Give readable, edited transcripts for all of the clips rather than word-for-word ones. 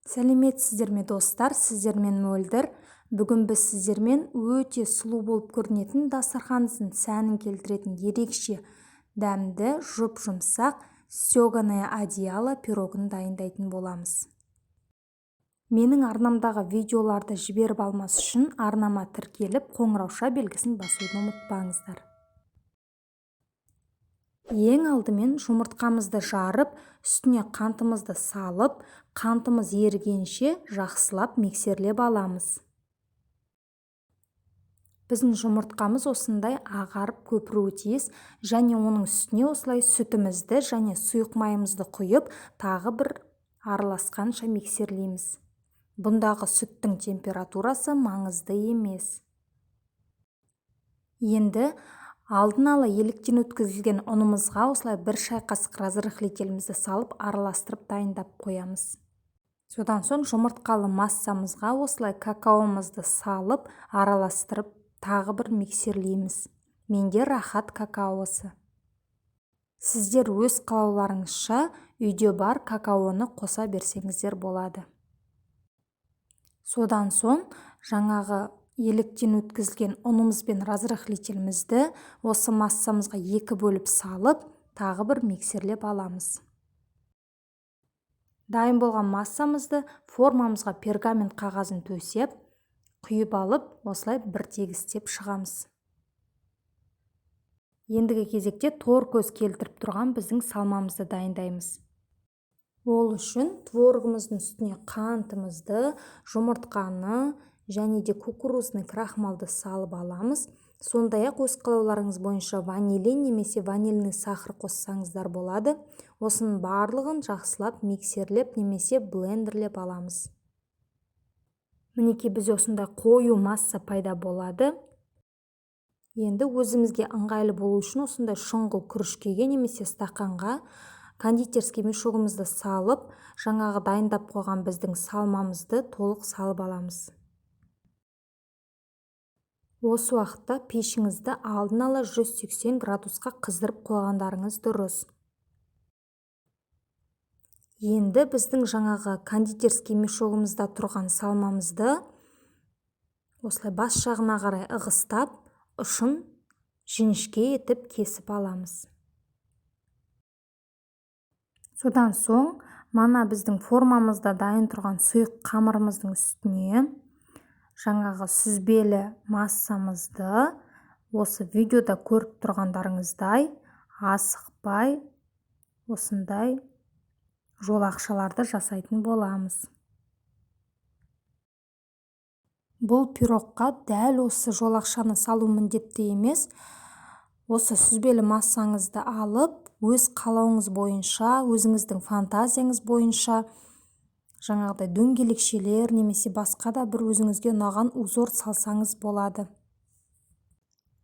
Сәлеметсіздер ме достар, сіздермен Мөлдір. Бүгін біз сіздермен өте сұлу болып көрінетін дастарханымыздың сәнін келтіретін ерекше дәмді жұп-жұмсақ стеганое одеяло пирогын дайындайтын боламыз. Менің арнамдағы видеоларды жіберіп алмас үшін арнама тіркеліп, қоңырауша белгісін басуды ұмытпаңыздар. Ең алдымен жұмыртқамызды жарып, үстіне қантымызды салып, қантымыз ерігенше жақсылап миксерлеп аламыз. Біздің жұмыртқамыз осындай ағарып көпіруі тиіс, және оның үстіне осылай сүтімізді және сұйық майымызды құйып, тағы бір араласқанша миксерлейміз. Бұндағы сүттің температурасы маңызды емес. Енді алдын ала електен өткізілген ұнымызға осылай бір шай қасық разрыхлителімізді салып араластырып дайындап қоямыз. Содан соң жұмыртқалы массамызға осылай какаомызды салып араластырып тағы бір миксерлейміз. Менде рахат какаосы. Сіздер өз қалауларыңызша үйде бар какаоны қоса берсеңіздер болады. Содан соң жаңағы електен өткізілген ұнымыз бен разрыхлителімізді осы массамызға екі бөліп салып, тағы бір миксерлеп аламыз. Дайын болған массамызды формамызға пергамент қағазын төсеп, құйып алып, осылай бір тегістеп шығамыз. Ендігі кезекте тор көз келтіріп тұрған біздің салмамызды дайындаймыз. Ол үшін творогымыздың үстіне қантымызды, жұмыртқаны және де кукурузный крахмалды салып аламыз. Сондай-ақ өз қалауларыңыз бойынша ванилин немесе ванильный сахар қоссаңыздар болады. Осының барлығын жақсылап миксерлеп немесе блендерлеп аламыз. Мінекей біз осындай қою масса пайда болады. Енді өзімізге ыңғайлы болу үшін осындай шұңғыл күрішкеге немесе стақанға кондитерский мешогымызды салып, жаңағы дайындап қойған біздің салмамызды толық салып аламыз. Осы уақытта пешіңізді алдын ала 180 градусқа қыздырып қойғандарыңыз дұрыс. Енді біздің жаңағы кондитерский мешогымызда тұрған салмамызды осылай бас жағына қарай ығыстап, ұшын жіңішке етіп кесіп аламыз. Содан соң, мана біздің формамызда дайын тұрған сұйық қамырымыздың үстіне жаңағы сүзбелі массамызды осы видеода көріп тұрғандарыңыздай асықпай осындай жолақшаларды жасайтын боламыз. Бұл пирогқа дәл осы жолақшаны салу міндетті емес. Осы сүзбелі массаңызды алып, өз қалауыңыз бойынша, өзіңіздің фантазияңыз бойынша жаңағыдай дөңгелекшелер немесе басқа да бір өзіңізге ұнаған узор салсаңыз болады.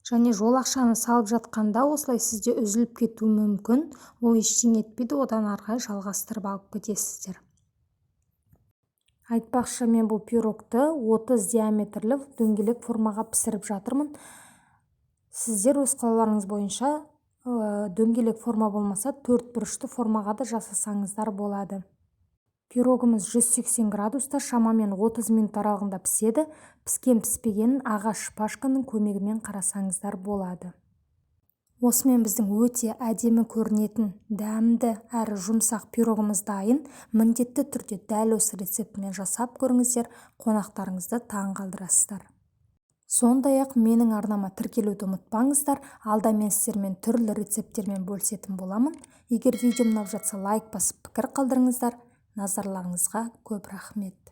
Және жолақшаны салып жатқанда осылай сізде үзіліп кетуі мүмкін. Ол ештеңе етпейді, одан арғай жалғастырып алып кетесіздер. Айтпақшы, мен бұл пирогты 30 диаметрлі дөңгелек формаға пісіріп жатырмын. Сіздер өз қалауларыңыз бойынша дөңгелек форма болмаса 4 бұрышты формаға да жасасаңыздар болады. Пирогымыз 180 градуста шамамен 30 минут аралығында піседі. Піскен-піспегенін ағаш шпажканың көмегімен қарасаңыздар болады. Осымен біздің өте әдемі көрінетін дәмді әрі жұмсақ пирогымыз дайын. Міндетті түрде дәл осы рецептімен жасап көріңіздер, қонақтарыңызды таң қалдырасыздар. Сондай-ақ менің арнама тіркелуді ұмытпаңыздар. Алда мен сіздермен түрлі рецепттермен бөлісетін боламын. Егер видео ұнап жатса лайк басып пікір қалдырыңыздар. Назарларыңызға көп рахмет.